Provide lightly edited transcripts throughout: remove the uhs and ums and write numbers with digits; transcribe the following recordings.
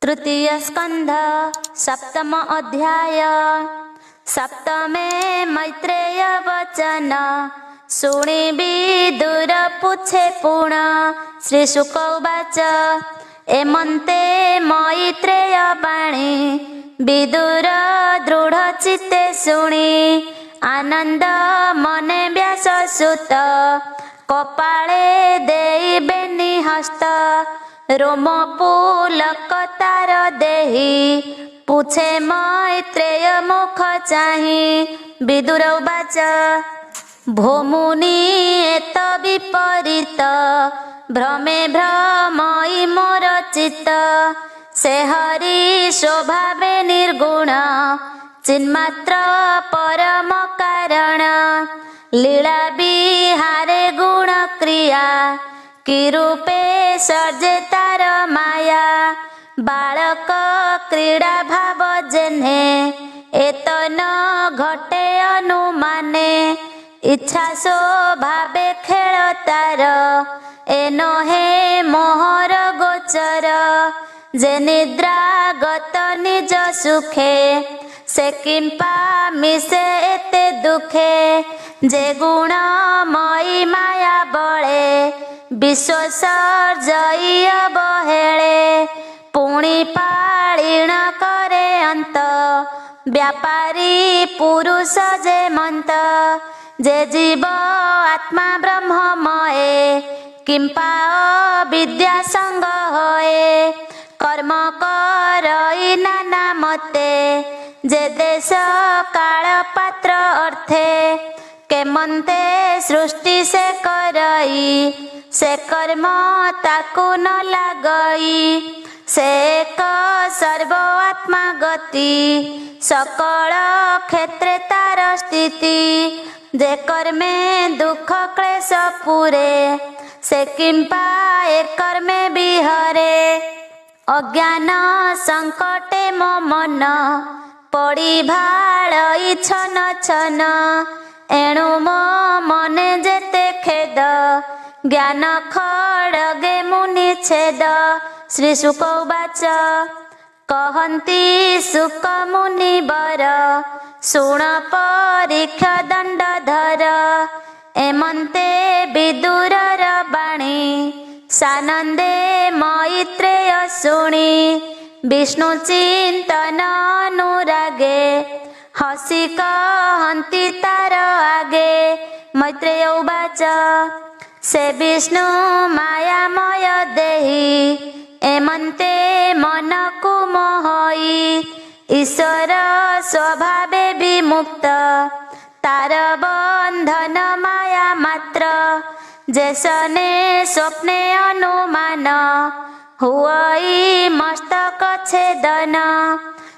तृतीय स्कंध सप्तम अध्याय। सप्तमे मैत्रेय वचन शुणी विदुर पूछे पुण। श्री शुक उवाच एमन्ते मैत्रेय बाणी विदुर दृढ़ चित्ते शुणी। आनंद मने व्यास सुत कपाळे देइबेनि हस्त। रोम पुलक तार देहि पूछे मैत्रेय मुख चाहि। विदुर उवाच भोमुनि एत विपरीत भ्रमे भ्रमयि मोर चित्त। से हरि स्वभावे निर्गुण चिन्मात्र परम कारण। लीला विहारे गुण क्रिया कि रूपे सर्जे तार माया। बालक क्रीड़ा भाव जेन्हे एत न घटे अनुमाने। इच्छा स्वभावे खेल तार एनो हे मोहर गोचर। जे निद्रा गत निज सुखे से किंपा मिसे एते दुखे। जे गुण मयि माया बळे विश्व सर्जई अवहेळे। पुणी पाळीण करे अंत व्यापारी पुरुष जे मंत। जे जीव आत्मा ब्रह्ममये किंपा विद्या संग होए। कर्म करई नाना मते जे देश काल पात्र अर्थे। केमन्ते सृष्टि से करई से कर्म ताकु न लागई। से एक सर्व आत्मा गति सकल क्षेत्रे तार स्थिति। जे कर्मे दुख क्लेश पुरे से किंपा एक कर्मे विहरे। अज्ञान संकटे मो मन पड़ी भाळई छन छन। एणु मो मने जेते खेद ज्ञान खड़गे मुनि छेद। श्री शुक उवाच कहन्ति शुक मुनि वर शुण परीक्ष दंड धर। एमन्ते विदुरर बाणी सानंदे मैत्रेय शुणी। विष्णु चिंतन अनुरागे हसी कहन्ति तार आगे। मैत्रेय उवाच से विष्णु मायामय देहि एमन्ते मन को मोहई। ईश्वर स्वभावे विमुक्त तार बंधन माया मात्र। जैसने स्वप्ने अनुमान हुई मस्तक छेदन।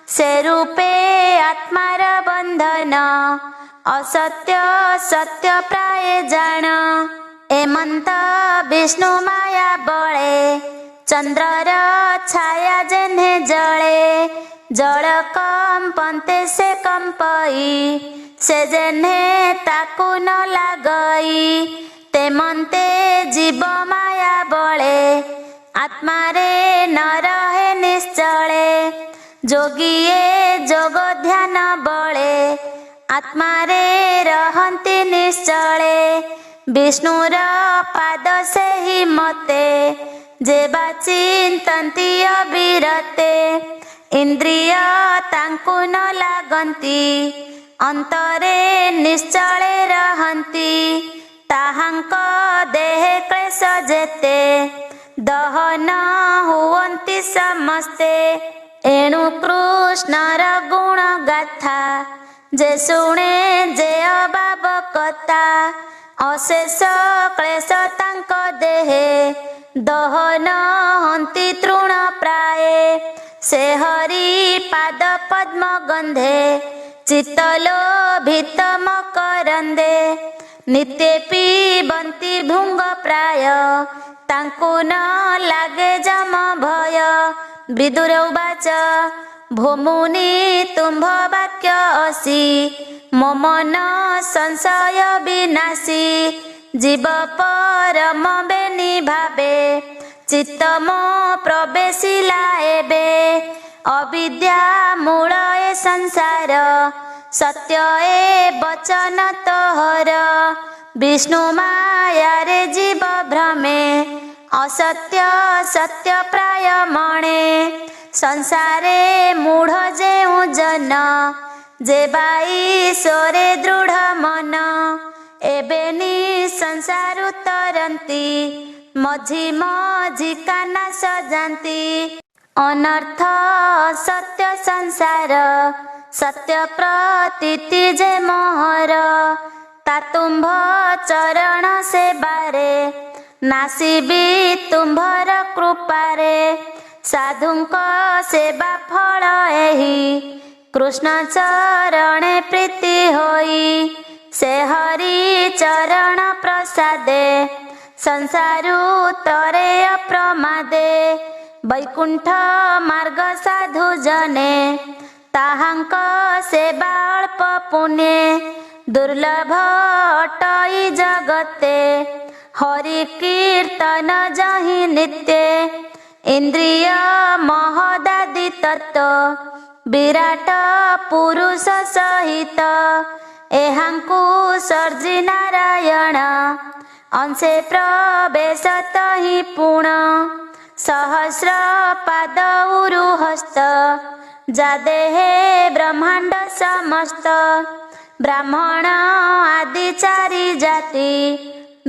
से रूपे आत्मार बंधन असत्य सत्य प्राय जान। एमंत विष्णु माया बळे चंद्रर छाया जेन्हे जळे। जल कंपन्ते से कंपई से जेन्हे ताकु न लागई। तेमन्ते जीव माया बळे आत्मारे न रहे निश्चले। जोगिये जोग ध्यान बळे आत्मारे रहन्ति निश्चले। विष्णुर पाद से ही मते जेबा चिंतन्ति अविरते। इंद्रिय तांकु न लागन्ति अंतरे निश्चले रहन्ति। ताहांक देहे क्लेश जेते दहन हुवन्ति समस्ते। एणु कृष्णर गुण गाथा जे शुणे जे अभाव कथा। अशेष क्लेश तांक देहे दहन हन्ति तृण प्राये। से हरि पाद पद्म गंधे चित्तलोभित मकरंदे। नित्य पिबन्ति भृंग प्राय तांकु न लागे जम भय। विदुर उवाच भोमुनि तुम्भ वाक्य असि मो मन संशय विनाशी। जीव परम बेनि भावे चित्त मो प्रवेशिला एबे अविद्या मूल ए संसार सत्य ए वचन तोहर विष्णु माया रे जीव भ्रमे असत्य सत्य प्राय मणे संसारे मूढ़ जेउ जन जे बाई सोरे दृढ़ मन एबेनी संसार तरंती मझी मझी काना सजाती अनर्थ सत्य संसार सत्य प्रतीति जे मोहर तातुंभ चरण से बारे नासिबी तुम्भर कृपारे साधुंक सेवा फल एही कृष्ण चरणे प्रीति होई से हरि चरण प्रसादे संसारु तरे अप्रमादे वैकुंठ मार्ग साधु जने ताहांक सेवा अल्प पुण्ये दुर्लभ अटई जगते हरि कीर्तन जहि नित्य इंद्रिय महदादि तत्व विराट पुरुष सहित एहांकु सर्जी नारायण अंशे प्रवेशत हि पुण सहस्र पाद उरु हस्त जादेहे ब्रह्मांड समस्त ब्राह्मण आदि चारि जाति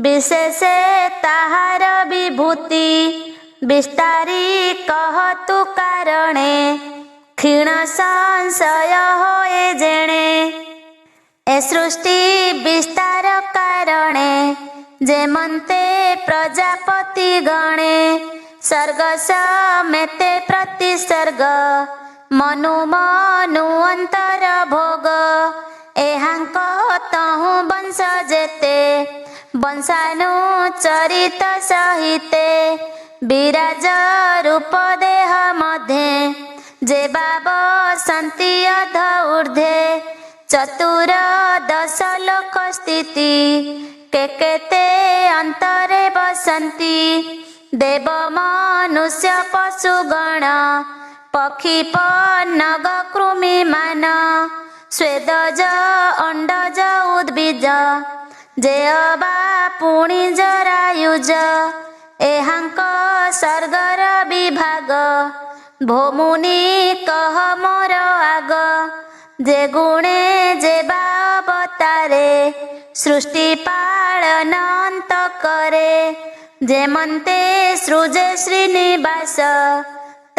विशेषे ताहार विभूति विस्तारी कहतु कारणे क्षीण संशय होए जेणे ए सृष्टि विस्तार कारणे जेमन्ते प्रजापति गणे सर्ग समेते प्रतिसर्ग मनु मनु अंतर भोग एहांक तहु वंश जेते वंशानु चरित सहिते विराज रूप देह मध्ये जे बाब सन्ति अध ऊर्ध्वे चतुर दश लोक स्थिति केकेते अंतरे बसन्ति देव मनुष्य पशुगण पक्षी पन्नग कृमि मान स्वेदज अंडज उद्भिज जे अबा पुणी जरायुज एहांक सर्गर विभाग भोमुनि कह मोर आग जे गुणे जे अवतारे सृष्टि पालन अंत करे जेमन्ते सृजे श्रीनिवास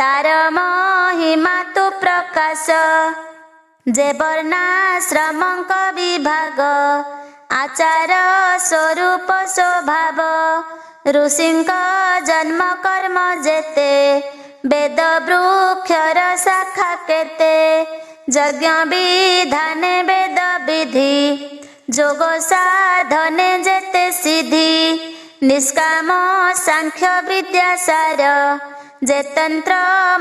तार महिमा तु प्रकाश जे वर्णाश्रमंक विभाग आचार स्वरूप स्वभाव ऋषिंक जन्म कर्म जेते वेद वृक्षर शाखा केते यज्ञ विधाने वेद विधि जोग साधने जेते सिद्धि निष्काम सांख्य विद्यासार जे तंत्र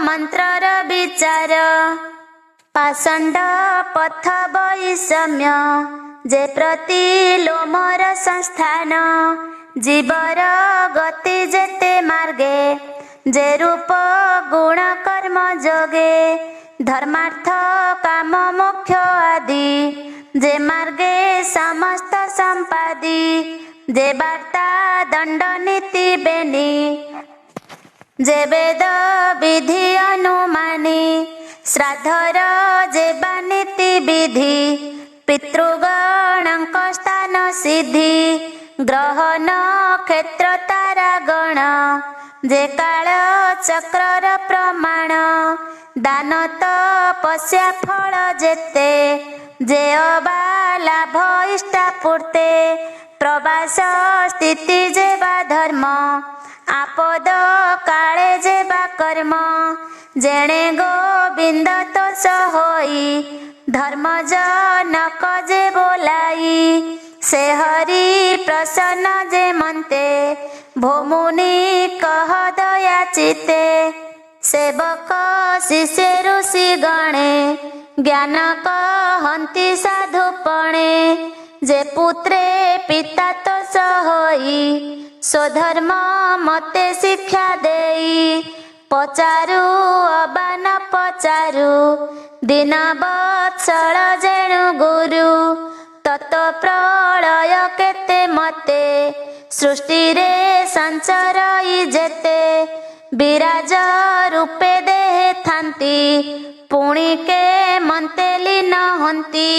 मंत्रर विचार पाषंड पथ वैषम्य जे प्रतिलोमर संस्थान जीवर गति जेते मार्गे जे रूप गुण कर्म जोगे धर्मार्थ काम मोक्ष आदि जे मार्गे समस्त संपादी जे वार्ता दंड नीति बेनी जे वेद विधि अनुमानी श्राद्धर जे नीति विधि पितृगणंक स्थान सिद्धि ग्रह नक्षत्र तारा गण जे काल चक्रर प्रमाण दान तपस्या फल जेते जे अबा लाभ इष्टा पूर्ते प्रवास स्थिति जेबा धर्म आपद काले जेबा कर्म जेणे गोविंद तोष होई धर्म जनक जे बोलाई से हरि प्रसन्न जे मन्ते भोमुनि कह दया चिते सेवक शिष्य ऋषि गणे ज्ञान कहन्ति साधुपणे जे पुत्रे पिता तोष होई स्वधर्म मते शिक्षा देई पचारू अबा न पचारू दिन बत्सल जेणु गुरु तत प्रलय केते मते सृष्टि रे संचरई जेते विराज रूपे देहे थांती पुणी के मन्ते लीन हंती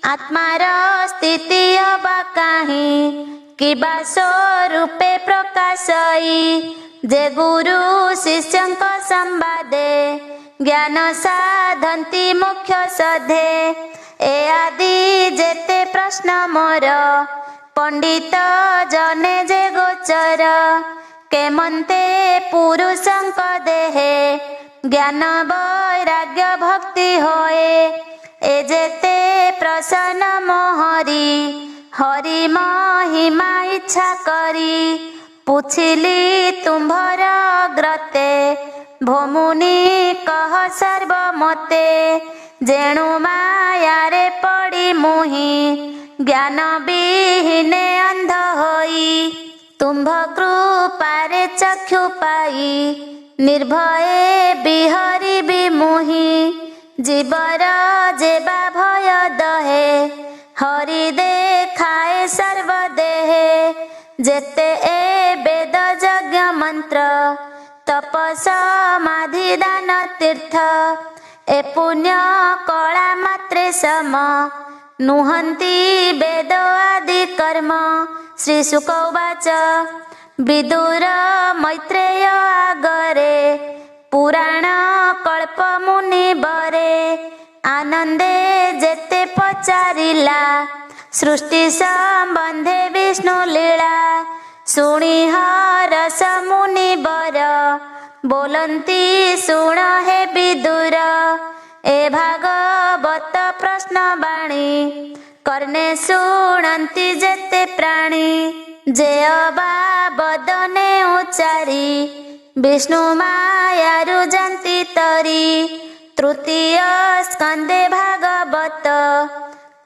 आत्मार स्थिति अबा काहीं किबा स्वरूपे प्रकाशई जे गुरु शिष्यंक संवादे ज्ञान साधंती मुख्य सधे ए आदि जेते प्रश्न मोर पंडित जने जे गोचर केमन्ते पुरुषंक देहे ज्ञान वैराग्य भक्ति होए ए जेते प्रसन्न मोहरी हरि महिमा इच्छा करी पुछिली तुम्भर ग्रते भोमुनि कह सर्वमते जेणु मायारे पड़ी मुहि ज्ञान विहीने अंध होई तुम्भ कृपारे चक्षु पाई निर्भये बिहरी बिमुहि जीवर जेबा भय दहे हरि देखाए सर्वदेहे जेते ए वेद यज्ञ मंत्र तप समाधि दान तीर्थ ए पुण्य कला मात्रे सम नुहंती वेद आदि कर्म श्री शुक उवाच विदुर मैत्रेय आगरे पुराण कल्प मुनि बरे आनंदे जेते पचारिला सृष्टि संबंधे विष्णु लीला शुणी हरस मुनि बर बोलंती शुण हे विदुर ए भागवत प्रश्न बाणी कर्णे शुणंती जेते प्राणी जे अबा बदने उच्चारी विष्णु मायारु जानती तरी तृतीय स्कंदे भागवत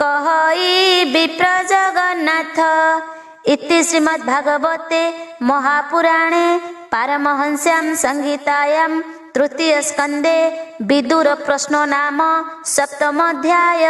कहई विप्र जगन्नाथ इति श्रीमद्भागवते महापुराणे पारमहंस्यां संहितायां तृतीय स्कंदे विदुर प्रश्नो नाम सप्तमोऽध्याय।